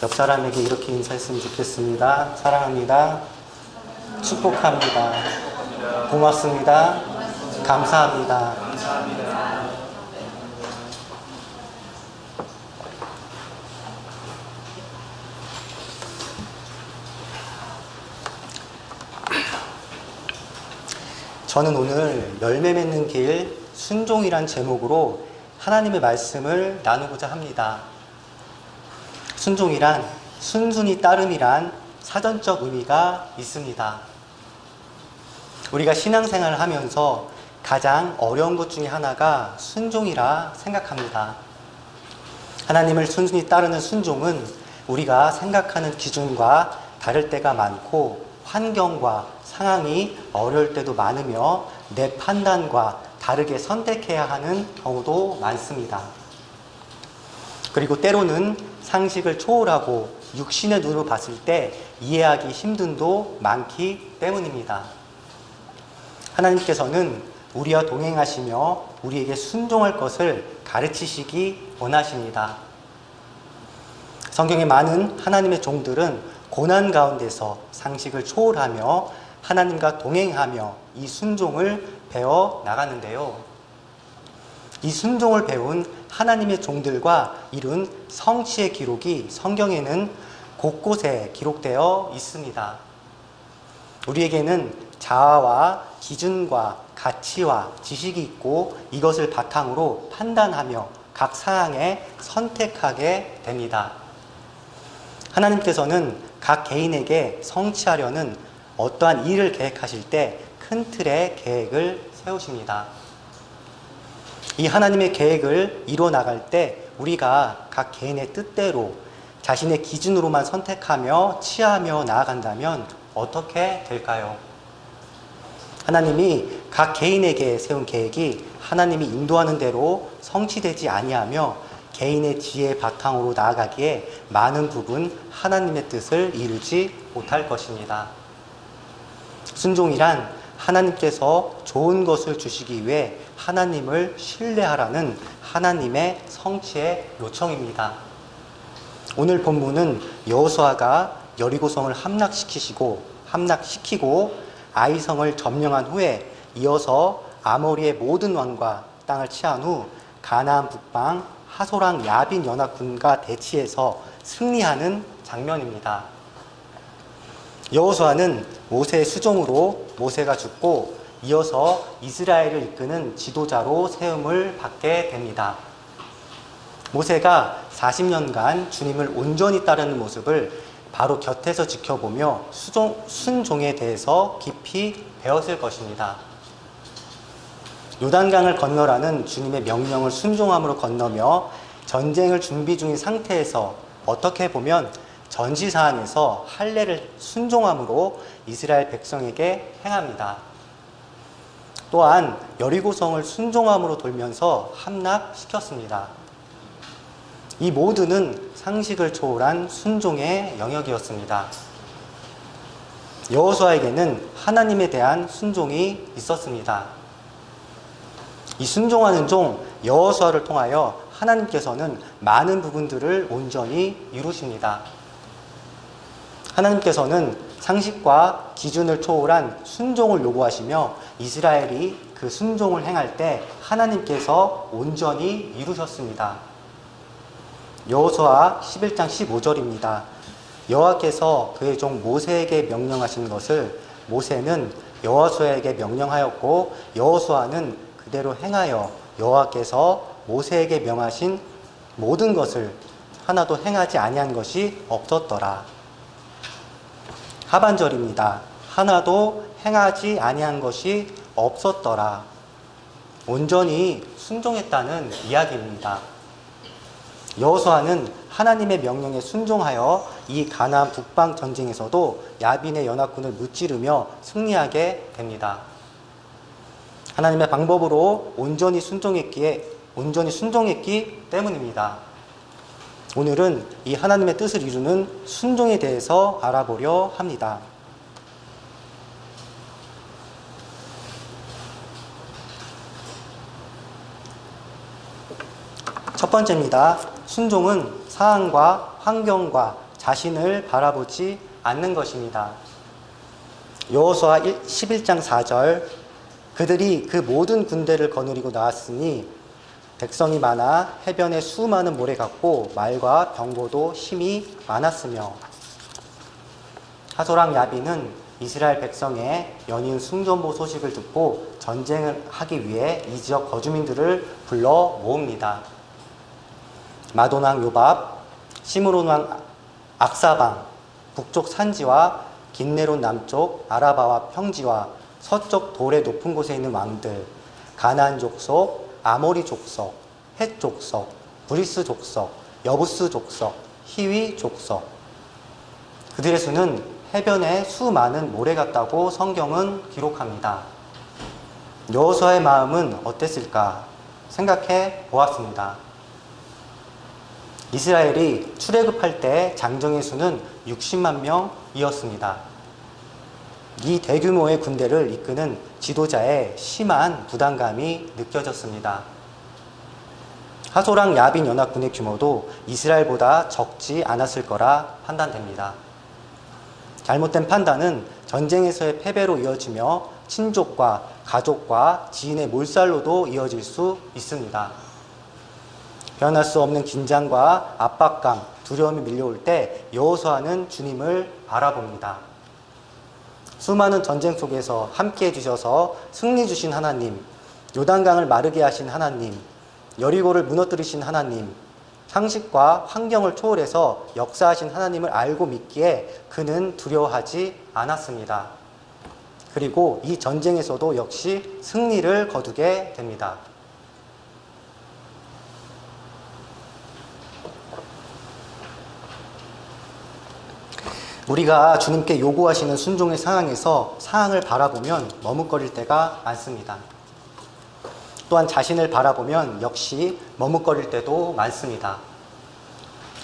옆 사람에게 이렇게 인사했으면 좋겠습니다. 사랑합니다. 축복합니다. 고맙습니다. 감사합니다. 저는 오늘 열매 맺는 길 순종이란 제목으로 하나님의 말씀을 나누고자 합니다. 순종이란 순순히 따름이란 사전적 의미가 있습니다. 우리가 신앙생활을 하면서 가장 어려운 것 중에 하나가 순종이라 생각합니다. 하나님을 순순히 따르는 순종은 우리가 생각하는 기준과 다를 때가 많고 환경과 상황이 어려울 때도 많으며 내 판단과 다르게 선택해야 하는 경우도 많습니다. 그리고 때로는 상식을 초월하고 육신의 눈으로 봤을 때 이해하기 힘듦도 많기 때문입니다. 하나님께서는 우리와 동행하시며 우리에게 순종할 것을 가르치시기 원하십니다. 성경에 많은 하나님의 종들은 고난 가운데서 상식을 초월하며 하나님과 동행하며 이 순종을 배워 나가는데요. 이 순종을 배운 하나님의 종들과 이룬 성취의 기록이 성경에는 곳곳에 기록되어 있습니다. 우리에게는 자아와 기준과 가치와 지식이 있고 이것을 바탕으로 판단하며 각 상황에 선택하게 됩니다. 하나님께서는 각 개인에게 성취하려는 어떠한 일을 계획하실 때 큰 틀의 계획을 세우십니다. 이 하나님의 계획을 이루어 나갈 때 우리가 각 개인의 뜻대로 자신의 기준으로만 선택하며 취하며 나아간다면 어떻게 될까요? 하나님이 각 개인에게 세운 계획이 하나님이 인도하는 대로 성취되지 아니하며 개인의 지혜의 바탕으로 나아가기에 많은 부분 하나님의 뜻을 이루지 못할 것입니다. 순종이란 하나님께서 좋은 것을 주시기 위해 하나님을 신뢰하라는 하나님의 성취의 요청입니다. 오늘 본문은 여호수아가 여리고성을 함락시키고 아이성을 점령한 후에 이어서 아모리의 모든 왕과 땅을 취한 후 가나안 북방 하소랑 야빈 연합군과 대치해서 승리하는 장면입니다. 여호수아는 모세의 수종으로 모세가 죽고 이어서 이스라엘을 이끄는 지도자로 세움을 받게 됩니다. 모세가 40년간 주님을 온전히 따르는 모습을 바로 곁에서 지켜보며 순종에 대해서 깊이 배웠을 것입니다. 요단강을 건너라는 주님의 명령을 순종함으로 건너며 전쟁을 준비 중인 상태에서 어떻게 보면 전시사항에서 할례를 순종함으로 이스라엘 백성에게 행합니다. 또한 여리고성을 순종함으로 돌면서 함락시켰습니다. 이 모두는 상식을 초월한 순종의 영역이었습니다. 여호수아에게는 하나님에 대한 순종이 있었습니다. 이 순종하는 종 여호수아를 통하여 하나님께서는 많은 부분들을 온전히 이루십니다. 하나님께서는 상식과 기준을 초월한 순종을 요구하시며 이스라엘이 그 순종을 행할 때 하나님께서 온전히 이루셨습니다. 여호수아 11장 15절입니다. 여호와께서 그의 종 모세에게 명령하신 것을 모세는 여호수아에게 명령하였고 여호수아는 그대로 행하여 여호와께서 모세에게 명하신 모든 것을 하나도 행하지 아니한 것이 없었더라. 하반절입니다. 하나도 행하지 아니한 것이 없었더라. 온전히 순종했다는 이야기입니다. 여호수아는 하나님의 명령에 순종하여 이 가나안 북방 전쟁에서도 야빈의 연합군을 무찌르며 승리하게 됩니다. 하나님의 방법으로 온전히 순종했기 때문입니다. 오늘은 이 하나님의 뜻을 이루는 순종에 대해서 알아보려 합니다. 첫 번째입니다. 순종은 상황과 환경과 자신을 바라보지 않는 것입니다. 여호수아 11장 4절 그들이 그 모든 군대를 거느리고 나왔으니 백성이 많아 해변에 수많은 모래 같고 말과 병거도 힘이 많았으며 하소랑 야빈은 이스라엘 백성의 연이은 승전보 소식을 듣고 전쟁을 하기 위해 이 지역 거주민들을 불러 모읍니다. 마돈왕 요밥, 시므론왕 악사방, 북쪽 산지와 긴네론 남쪽 아라바와 평지와 서쪽 돌의 높은 곳에 있는 왕들, 가나안 족속, 아모리 족속, 헷 족속, 브리스 족속, 여부스 족속, 히위 족속. 그들의 수는 해변에 수많은 모래 같다고 성경은 기록합니다. 여호수아의 마음은 어땠을까 생각해 보았습니다. 이스라엘이 출애굽할 때 장정의 수는 60만 명이었습니다. 이 대규모의 군대를 이끄는 지도자의 심한 부담감이 느껴졌습니다. 하소랑 야빈 연합군의 규모도 이스라엘보다 적지 않았을 거라 판단됩니다. 잘못된 판단은 전쟁에서의 패배로 이어지며 친족과 가족과 지인의 몰살로도 이어질 수 있습니다. 변할 수 없는 긴장과 압박감, 두려움이 밀려올 때 여호수아는 주님을 바라봅니다. 수많은 전쟁 속에서 함께해 주셔서 승리 주신 하나님, 요단강을 마르게 하신 하나님, 여리고를 무너뜨리신 하나님, 상식과 환경을 초월해서 역사하신 하나님을 알고 믿기에 그는 두려워하지 않았습니다. 그리고 이 전쟁에서도 역시 승리를 거두게 됩니다. 우리가 주님께 요구하시는 순종의 상황에서 상황을 바라보면 머뭇거릴 때가 많습니다. 또한 자신을 바라보면 역시 머뭇거릴 때도 많습니다.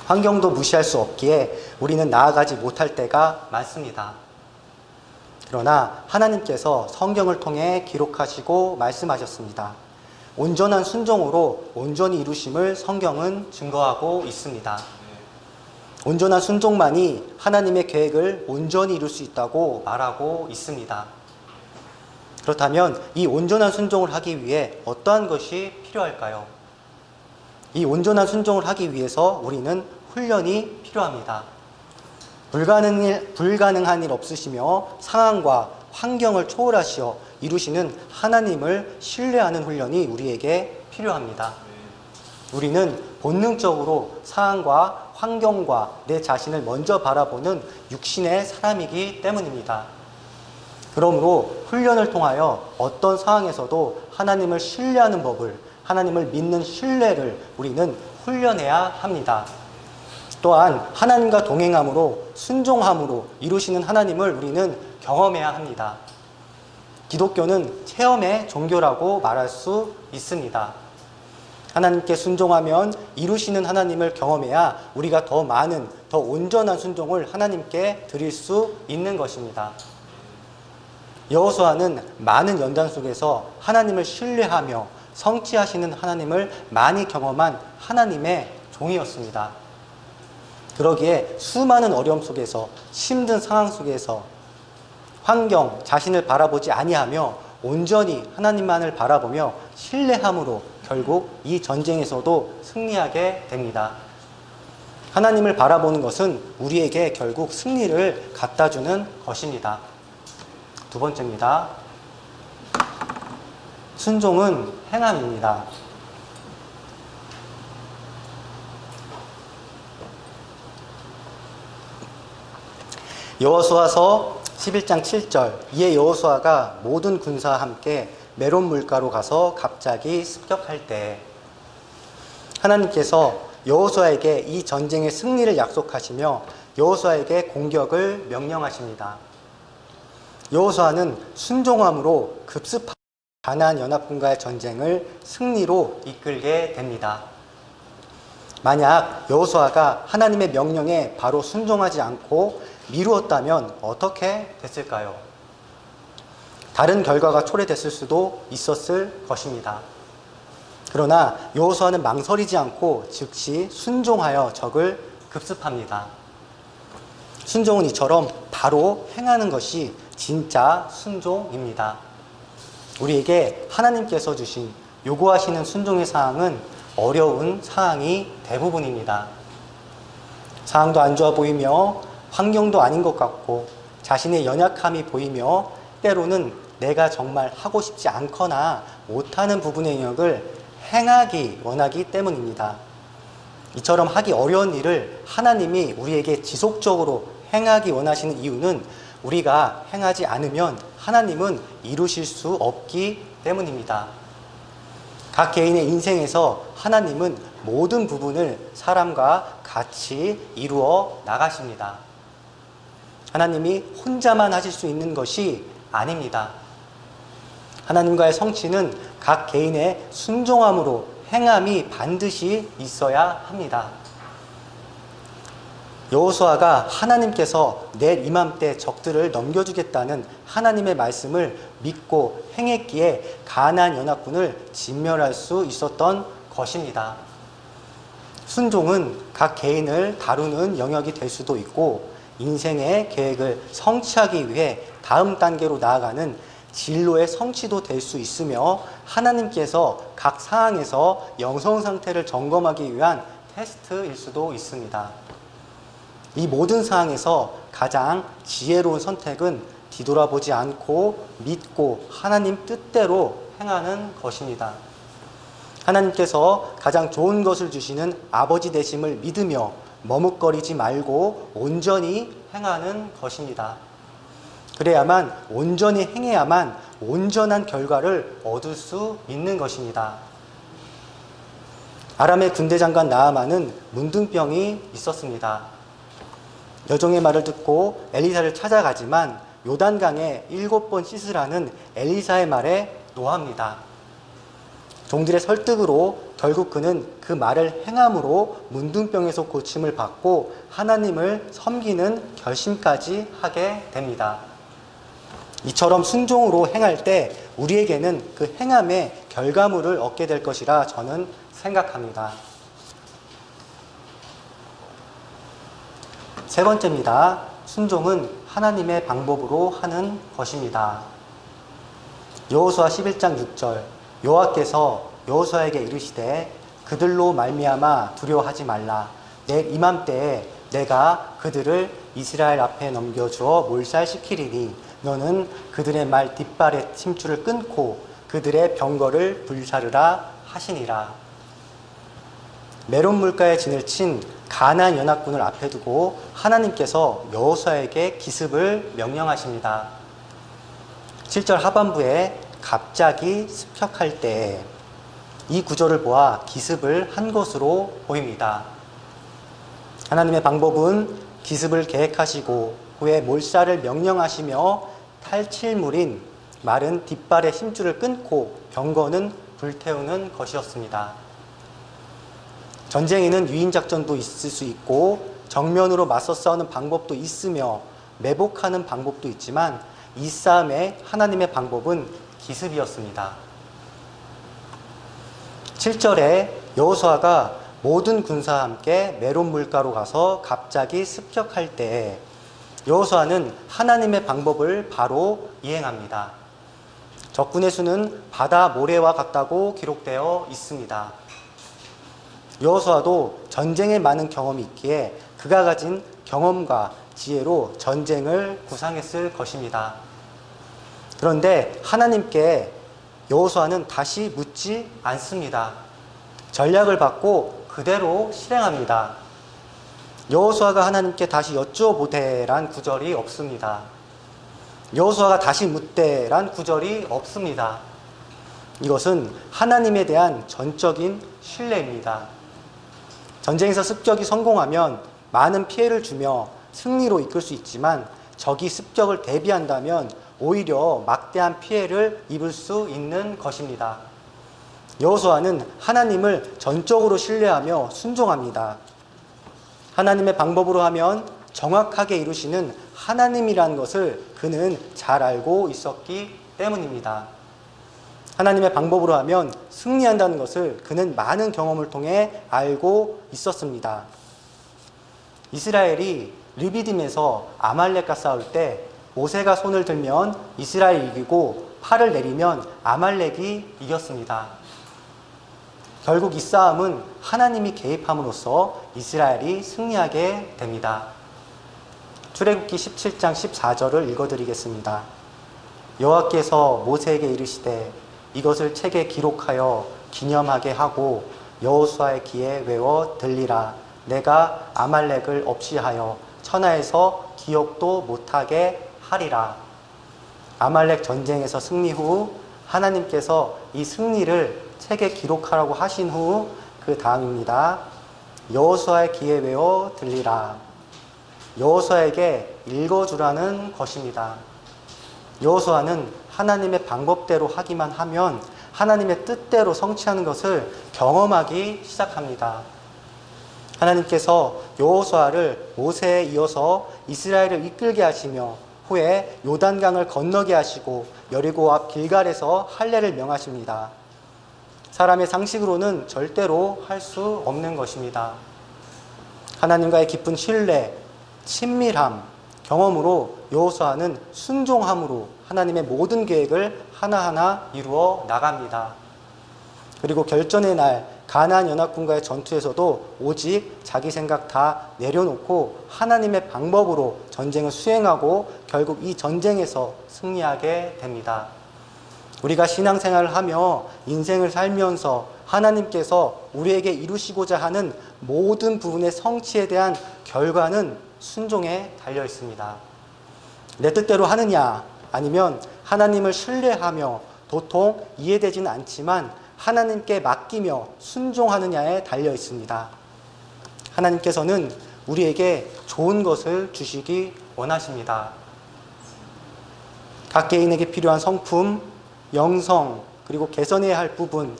환경도 무시할 수 없기에 우리는 나아가지 못할 때가 많습니다. 그러나 하나님께서 성경을 통해 기록하시고 말씀하셨습니다. 온전한 순종으로 온전히 이루심을 성경은 증거하고 있습니다. 온전한 순종만이 하나님의 계획을 온전히 이룰 수 있다고 말하고 있습니다. 그렇다면 이 온전한 순종을 하기 위해 어떠한 것이 필요할까요? 이 온전한 순종을 하기 위해서 우리는 훈련이 필요합니다. 불가능한 일 없으시며 상황과 환경을 초월하시어 이루시는 하나님을 신뢰하는 훈련이 우리에게 필요합니다. 우리는 본능적으로 상황과 환경과 내 자신을 먼저 바라보는 육신의 사람이기 때문입니다. 그러므로 훈련을 통하여 어떤 상황에서도 하나님을 신뢰하는 법을, 하나님을 믿는 신뢰를 우리는 훈련해야 합니다. 또한 하나님과 동행함으로, 순종함으로 이루시는 하나님을 우리는 경험해야 합니다. 기독교는 체험의 종교라고 말할 수 있습니다. 하나님께 순종하면 이루시는 하나님을 경험해야 우리가 더 많은, 더 온전한 순종을 하나님께 드릴 수 있는 것입니다. 여호수아는 많은 연단 속에서 하나님을 신뢰하며 성취하시는 하나님을 많이 경험한 하나님의 종이었습니다. 그러기에 수많은 어려움 속에서, 힘든 상황 속에서 환경, 자신을 바라보지 아니하며 온전히 하나님만을 바라보며 신뢰함으로 결국 이 전쟁에서도 승리하게 됩니다. 하나님을 바라보는 것은 우리에게 결국 승리를 갖다주는 것입니다. 두 번째입니다. 순종은 행함입니다. 여호수아서 11장 7절 이에 여호수아가 모든 군사와 함께 메론 물가로 가서 갑자기 습격할 때 하나님께서 여호수아에게 이 전쟁의 승리를 약속하시며 여호수아에게 공격을 명령하십니다. 여호수아는 순종함으로 급습한 가나안 연합군과의 전쟁을 승리로 이끌게 됩니다. 만약 여호수아가 하나님의 명령에 바로 순종하지 않고 미루었다면 어떻게 됐을까요? 다른 결과가 초래됐을 수도 있었을 것입니다. 그러나 여호수아는 망설이지 않고 즉시 순종하여 적을 급습합니다. 순종은 이처럼 바로 행하는 것이 진짜 순종입니다. 우리에게 하나님께서 주신 요구하시는 순종의 사항은 어려운 사항이 대부분입니다. 상황도 안 좋아 보이며 환경도 아닌 것 같고 자신의 연약함이 보이며 때로는 내가 정말 하고 싶지 않거나 못하는 부분의 영역을 행하기 원하기 때문입니다. 이처럼 하기 어려운 일을 하나님이 우리에게 지속적으로 행하기 원하시는 이유는 우리가 행하지 않으면 하나님은 이루실 수 없기 때문입니다. 각 개인의 인생에서 하나님은 모든 부분을 사람과 같이 이루어 나가십니다. 하나님이 혼자만 하실 수 있는 것이 아닙니다. 하나님과의 성취는 각 개인의 순종함으로 행함이 반드시 있어야 합니다. 여호수아가 하나님께서 내일 이맘때 적들을 넘겨주겠다는 하나님의 말씀을 믿고 행했기에 가나안 연합군을 진멸할 수 있었던 것입니다. 순종은 각 개인을 다루는 영역이 될 수도 있고 인생의 계획을 성취하기 위해 다음 단계로 나아가는 진로의 성취도 될 수 있으며 하나님께서 각 상황에서 영성 상태를 점검하기 위한 테스트일 수도 있습니다. 이 모든 상황에서 가장 지혜로운 선택은 뒤돌아보지 않고 믿고 하나님 뜻대로 행하는 것입니다. 하나님께서 가장 좋은 것을 주시는 아버지 되심을 믿으며 머뭇거리지 말고 온전히 행하는 것입니다. 그래야만 온전히 행해야만 온전한 결과를 얻을 수 있는 것입니다. 아람의 군대 장관 나아만은 문둥병이 있었습니다. 여종의 말을 듣고 엘리사를 찾아가지만 요단강에 7번 씻으라는 엘리사의 말에 노합니다. 종들의 설득으로 결국 그는 그 말을 행함으로 문둥병에서 고침을 받고 하나님을 섬기는 결심까지 하게 됩니다. 이처럼 순종으로 행할 때 우리에게는 그 행함의 결과물을 얻게 될 것이라 저는 생각합니다. 세 번째입니다. 순종은 하나님의 방법으로 하는 것입니다. 여호수아 11장 6절 여호와께서 여호수아에게 이르시되 그들로 말미암아 두려워하지 말라. 내일 이맘때에 내가 그들을 이스라엘 앞에 넘겨주어 몰살시키리니 너는 그들의 말 뒷발의 심줄을 끊고 그들의 병거를 불사르라 하시니라. 메론 물가에 진을 친 가나안 연합군을 앞에 두고 하나님께서 여호수아에게 기습을 명령하십니다. 7절 하반부에 갑자기 습격할 때 이 구절을 보아 기습을 한 것으로 보입니다. 하나님의 방법은 기습을 계획하시고 후에 몰살을 명령하시며 탈칠물인 마른 뒷발의 심줄을 끊고 병거는 불태우는 것이었습니다. 전쟁에는 유인작전도 있을 수 있고 정면으로 맞서 싸우는 방법도 있으며 매복하는 방법도 있지만 이 싸움의 하나님의 방법은 기습이었습니다. 7절에 여호수아가 모든 군사와 함께 메론 물가로 가서 갑자기 습격할 때 여호수아는 하나님의 방법을 바로 이행합니다. 적군의 수는 바다 모래와 같다고 기록되어 있습니다. 여호수아도 전쟁에 많은 경험이 있기에 그가 가진 경험과 지혜로 전쟁을 구상했을 것입니다. 그런데 하나님께 여호수아는 다시 묻지 않습니다. 전략을 받고 그대로 실행합니다. 여호수아가 하나님께 다시 여쭈어보되란 구절이 없습니다. 여호수아가 다시 묻되란 구절이 없습니다. 이것은 하나님에 대한 전적인 신뢰입니다. 전쟁에서 습격이 성공하면 많은 피해를 주며 승리로 이끌 수 있지만 적이 습격을 대비한다면 오히려 막대한 피해를 입을 수 있는 것입니다. 여호수아는 하나님을 전적으로 신뢰하며 순종합니다. 하나님의 방법으로 하면 정확하게 이루시는 하나님이라는 것을 그는 잘 알고 있었기 때문입니다. 하나님의 방법으로 하면 승리한다는 것을 그는 많은 경험을 통해 알고 있었습니다. 이스라엘이 르비딤에서 아말렉과 싸울 때 모세가 손을 들면 이스라엘이 이기고 팔을 내리면 아말렉이 이겼습니다. 결국 이 싸움은 하나님이 개입함으로써 이스라엘이 승리하게 됩니다. 출애굽기 17장 14절을 읽어드리겠습니다. 여호와께서 모세에게 이르시되 이것을 책에 기록하여 기념하게 하고 여호수아의 귀에 외워 들리라. 내가 아말렉을 없이하여 천하에서 기억도 못하게 하리라. 아말렉 전쟁에서 승리 후 하나님께서 이 승리를 책에 기록하라고 하신 후 그 다음입니다. 여호수아의 귀에 외워 들리라. 여호수아에게 읽어주라는 것입니다. 여호수아는 하나님의 방법대로 하기만 하면 하나님의 뜻대로 성취하는 것을 경험하기 시작합니다. 하나님께서 여호수아를 모세에 이어서 이스라엘을 이끌게 하시며 후에 요단강을 건너게 하시고 여리고 앞 길갈에서 할례를 명하십니다. 사람의 상식으로는 절대로 할 수 없는 것입니다. 하나님과의 깊은 신뢰, 친밀함, 경험으로 여호수아는 순종함으로 하나님의 모든 계획을 하나하나 이루어 나갑니다. 그리고 결전의 날 가나안 연합군과의 전투에서도 오직 자기 생각 다 내려놓고 하나님의 방법으로 전쟁을 수행하고 결국 이 전쟁에서 승리하게 됩니다. 우리가 신앙생활을 하며 인생을 살면서 하나님께서 우리에게 이루시고자 하는 모든 부분의 성취에 대한 결과는 순종에 달려 있습니다. 내 뜻대로 하느냐 아니면 하나님을 신뢰하며 도통 이해되지는 않지만 하나님께 맡기며 순종하느냐에 달려 있습니다. 하나님께서는 우리에게 좋은 것을 주시기 원하십니다. 각 개인에게 필요한 성품, 영성, 그리고 개선해야 할 부분,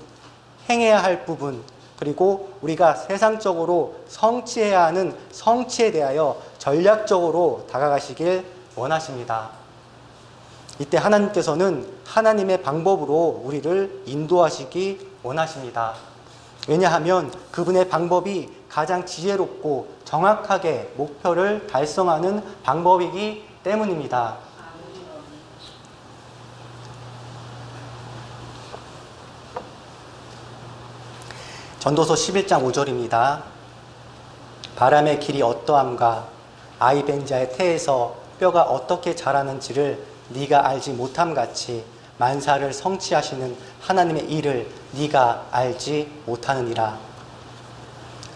행해야 할 부분, 그리고 우리가 세상적으로 성취해야 하는 성취에 대하여 전략적으로 다가가시길 원하십니다. 이때 하나님께서는 하나님의 방법으로 우리를 인도하시기 원하십니다. 왜냐하면 그분의 방법이 가장 지혜롭고 정확하게 목표를 달성하는 방법이기 때문입니다. 전도서 11장 5절입니다. 바람의 길이 어떠함과 아이 벤 자의 태에서 뼈가 어떻게 자라는지를 네가 알지 못함 같이 만사를 성취하시는 하나님의 일을 네가 알지 못하느니라.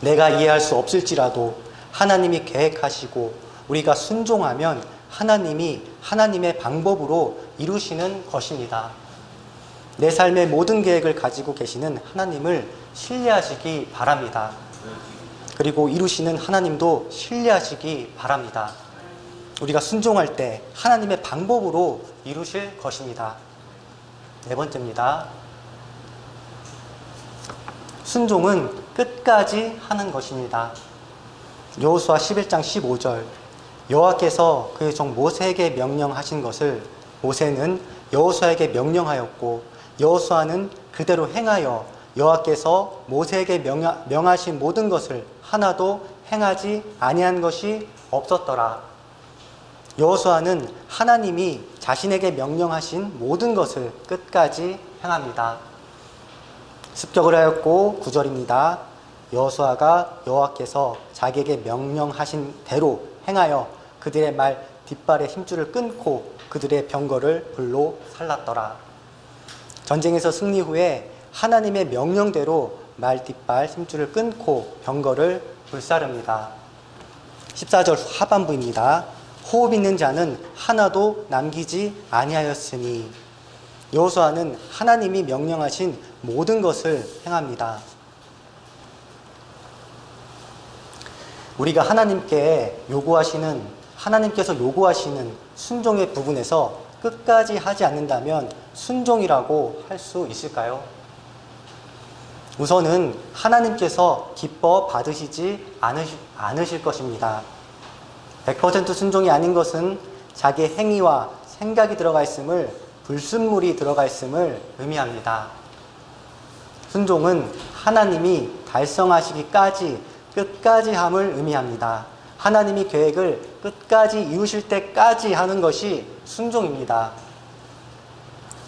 내가 이해할 수 없을지라도 하나님이 계획하시고 우리가 순종하면 하나님이 하나님의 방법으로 이루시는 것입니다. 내 삶의 모든 계획을 가지고 계시는 하나님을 신뢰하시기 바랍니다. 그리고 이루시는 하나님도 신뢰하시기 바랍니다. 우리가 순종할 때 하나님의 방법으로 이루실 것입니다. 네 번째입니다. 순종은 끝까지 하는 것입니다. 여호수아 11장 15절 여호와께서 그의 종 모세에게 명령하신 것을 모세는 여호수아에게 명령하였고 여호수아는 그대로 행하여 여호와께서 모세에게 명하신 모든 것을 하나도 행하지 아니한 것이 없었더라. 여호수아는 하나님이 자신에게 명령하신 모든 것을 끝까지 행합니다. 습격을 하였고 9절입니다. 여호수아가 여호와께서 자기에게 명령하신 대로 행하여 그들의 말 뒷발의 힘줄을 끊고 그들의 병거를 불로 살랐더라. 전쟁에서 승리 후에 하나님의 명령대로 말 뒷발 힘줄을 끊고 병거를 불사릅니다. 14절 하반부입니다. 호흡 있는 자는 하나도 남기지 아니하였으니 여호수아는 하나님이 명령하신 모든 것을 행합니다. 우리가 하나님께서 요구하시는 순종의 부분에서 끝까지 하지 않는다면 순종이라고 할 수 있을까요? 우선은 하나님께서 기뻐 받으시지 않으실 것입니다. 100% 순종이 아닌 것은 자기의 행위와 생각이 들어가 있음을, 불순물이 들어가 있음을 의미합니다. 순종은 하나님이 달성하시기까지 끝까지 함을 의미합니다. 하나님이 계획을 끝까지 이루실 때까지 하는 것이 순종입니다.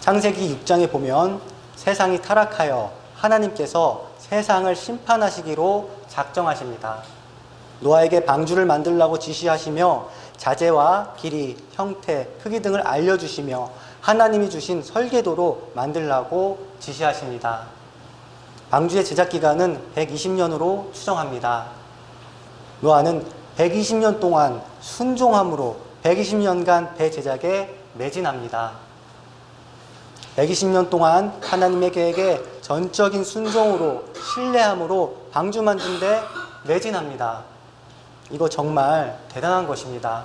창세기 6장에 보면 세상이 타락하여 하나님께서 세상을 심판하시기로 작정하십니다. 노아에게 방주를 만들라고 지시하시며 자재와 길이, 형태, 크기 등을 알려주시며 하나님이 주신 설계도로 만들라고 지시하십니다. 방주의 제작 기간은 120년으로 추정합니다. 노아는 120년 동안 순종함으로 120년간 배 제작에 매진합니다. 120년 동안 하나님의 계획에 전적인 순종으로 신뢰함으로 방주 만든 데 매진합니다. 이거 정말 대단한 것입니다.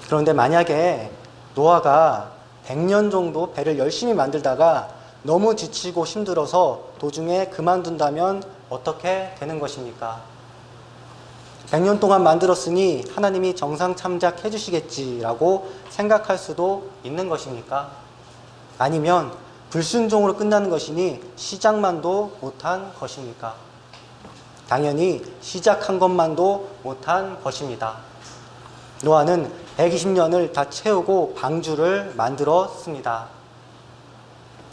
그런데 만약에 노아가 100년 정도 배를 열심히 만들다가 너무 지치고 힘들어서 도중에 그만둔다면 어떻게 되는 것입니까? 100년 동안 만들었으니 하나님이 정상 참작해 주시겠지라고 생각할 수도 있는 것입니까? 아니면 불순종으로 끝나는 것이니 시작만도 못한 것입니까? 당연히 시작한 것만도 못한 것입니다. 노아는 120년을 다 채우고 방주를 만들었습니다.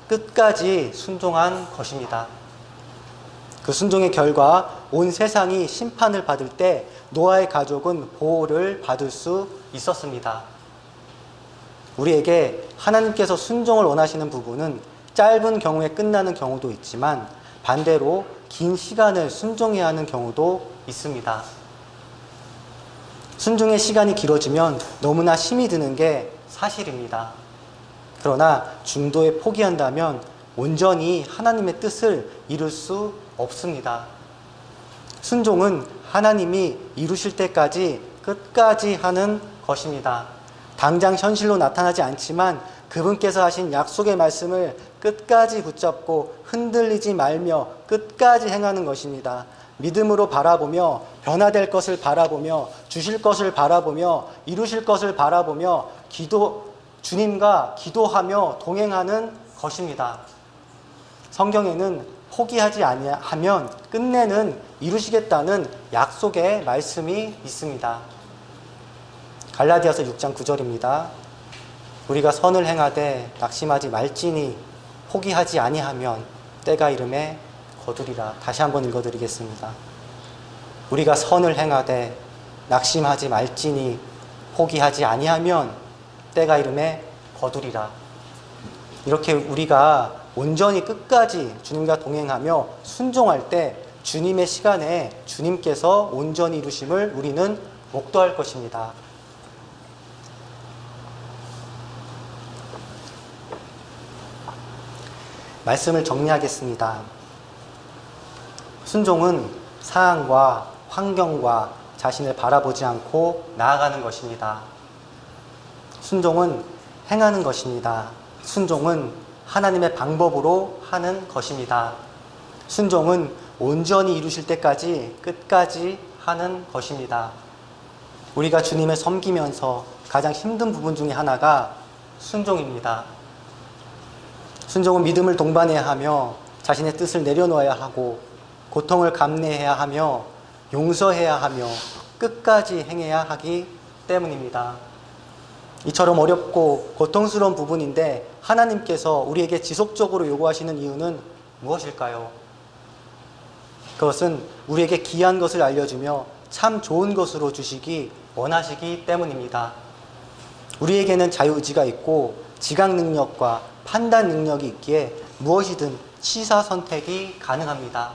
끝까지 순종한 것입니다. 그 순종의 결과 온 세상이 심판을 받을 때 노아의 가족은 보호를 받을 수 있었습니다. 우리에게 하나님께서 순종을 원하시는 부분은 짧은 경우에 끝나는 경우도 있지만 반대로 긴 시간을 순종해야 하는 경우도 있습니다. 순종의 시간이 길어지면 너무나 힘이 드는 게 사실입니다. 그러나 중도에 포기한다면 온전히 하나님의 뜻을 이룰 수 없습니다. 순종은 하나님이 이루실 때까지 끝까지 하는 것입니다. 당장 현실로 나타나지 않지만 그분께서 하신 약속의 말씀을 끝까지 붙잡고 흔들리지 말며 끝까지 행하는 것입니다. 믿음으로 바라보며 변화될 것을 바라보며 주실 것을 바라보며 이루실 것을 바라보며 주님과 기도하며 동행하는 것입니다. 성경에는 포기하지 아니하면 끝내는 이루시겠다는 약속의 말씀이 있습니다. 갈라디아서 6장 9절입니다. 우리가 선을 행하되 낙심하지 말지니 포기하지 아니하면 때가 이름에 거두리라. 다시 한번 읽어드리겠습니다. 우리가 선을 행하되 낙심하지 말지니 포기하지 아니하면 때가 이름에 거두리라. 이렇게 우리가 온전히 끝까지 주님과 동행하며 순종할 때 주님의 시간에 주님께서 온전히 이루심을 우리는 목도할 것입니다. 말씀을 정리하겠습니다. 순종은 상황과 환경과 자신을 바라보지 않고 나아가는 것입니다. 순종은 행하는 것입니다. 순종은 하나님의 방법으로 하는 것입니다. 순종은 온전히 이루실 때까지 끝까지 하는 것입니다. 우리가 주님을 섬기면서 가장 힘든 부분 중에 하나가 순종입니다. 순종은 믿음을 동반해야 하며 자신의 뜻을 내려놓아야 하고 고통을 감내해야 하며 용서해야 하며 끝까지 행해야 하기 때문입니다. 이처럼 어렵고 고통스러운 부분인데 하나님께서 우리에게 지속적으로 요구하시는 이유는 무엇일까요? 그것은 우리에게 귀한 것을 알려주며 참 좋은 것으로 주시기 원하시기 때문입니다. 우리에게는 자유의지가 있고 지각 능력과 판단 능력이 있기에 무엇이든 취사 선택이 가능합니다.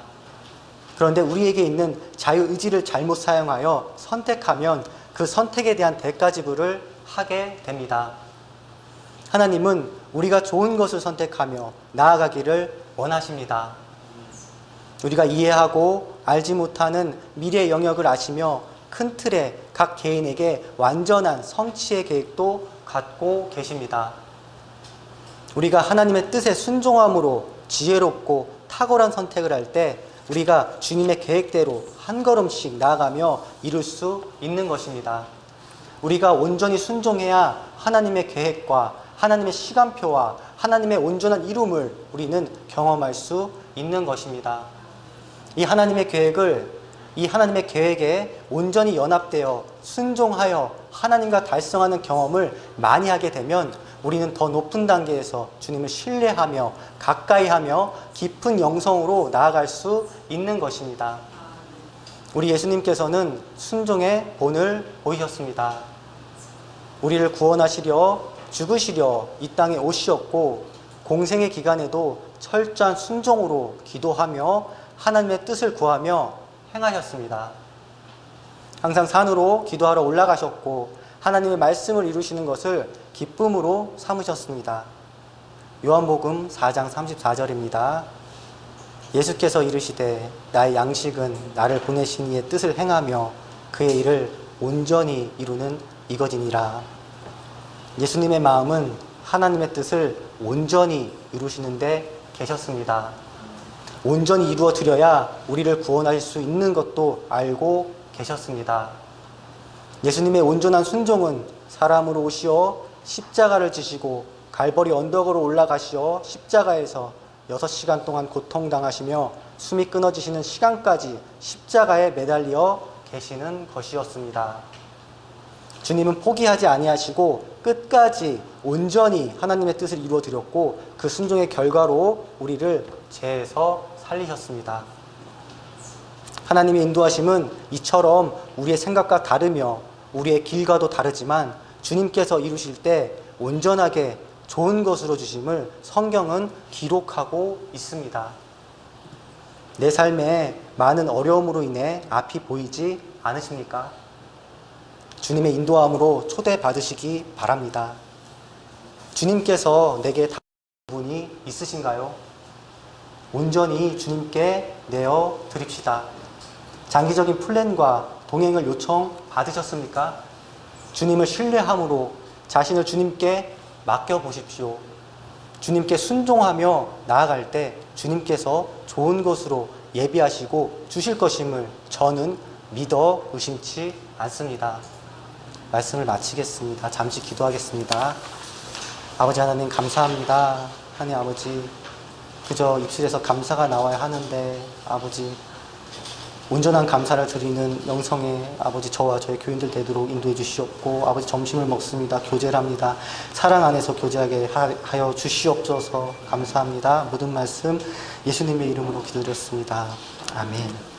그런데 우리에게 있는 자유의지를 잘못 사용하여 선택하면 그 선택에 대한 대가 지불을 하게 됩니다. 하나님은 우리가 좋은 것을 선택하며 나아가기를 원하십니다. 우리가 이해하고 알지 못하는 미래 영역을 아시며 큰 틀에 각 개인에게 완전한 성취의 계획도 갖고 계십니다. 우리가 하나님의 뜻에 순종함으로 지혜롭고 탁월한 선택을 할 때 우리가 주님의 계획대로 한 걸음씩 나아가며 이룰 수 있는 것입니다. 우리가 온전히 순종해야 하나님의 계획과 하나님의 시간표와 하나님의 온전한 이룸을 우리는 경험할 수 있는 것입니다. 이 하나님의 계획을 이 하나님의 계획에 온전히 연합되어 순종하여 하나님과 달성하는 경험을 많이 하게 되면 우리는 더 높은 단계에서 주님을 신뢰하며 가까이하며 깊은 영성으로 나아갈 수 있는 것입니다. 우리 예수님께서는 순종의 본을 보이셨습니다. 우리를 구원하시려 죽으시려 이 땅에 오시었고 공생의 기간에도 철저한 순종으로 기도하며 하나님의 뜻을 구하며 행하셨습니다. 항상 산으로 기도하러 올라가셨고 하나님의 말씀을 이루시는 것을 기쁨으로 삼으셨습니다. 요한복음 4장 34절입니다. 예수께서 이르시되 나의 양식은 나를 보내신 이의 뜻을 행하며 그의 일을 온전히 이루는 이것이니라. 예수님의 마음은 하나님의 뜻을 온전히 이루시는 데 계셨습니다. 온전히 이루어 드려야 우리를 구원하실 수 있는 것도 알고 계셨습니다. 예수님의 온전한 순종은 사람으로 오시어 십자가를 지시고 갈보리 언덕으로 올라가시어 십자가에서 6시간 동안 고통당하시며 숨이 끊어지시는 시간까지 십자가에 매달려 계시는 것이었습니다. 주님은 포기하지 아니하시고 끝까지 온전히 하나님의 뜻을 이루어 드렸고 그 순종의 결과로 우리를 죄에서 살리셨습니다. 하나님의 인도하심은 이처럼 우리의 생각과 다르며 우리의 길과도 다르지만 주님께서 이루실 때 온전하게 좋은 것으로 주심을 성경은 기록하고 있습니다. 내 삶에 많은 어려움으로 인해 앞이 보이지 않으십니까? 주님의 인도함으로 초대받으시기 바랍니다. 주님께서 내게 다른 부분이 있으신가요? 온전히 주님께 내어 드립시다. 장기적인 플랜과 동행을 요청받으셨습니까? 주님을 신뢰함으로 자신을 주님께 맡겨보십시오. 주님께 순종하며 나아갈 때 주님께서 좋은 것으로 예비하시고 주실 것임을 저는 믿어 의심치 않습니다. 말씀을 마치겠습니다. 잠시 기도하겠습니다. 아버지 하나님 감사합니다. 하나님 아버지 그저 입술에서 감사가 나와야 하는데 아버지 온전한 감사를 드리는 영성의 아버지 저와 저의 교인들 되도록 인도해 주시옵고 아버지 점심을 먹습니다. 교제를 합니다. 사랑 안에서 교제하게 하여 주시옵소서. 감사합니다. 모든 말씀 예수님의 이름으로 기도드렸습니다. 아멘.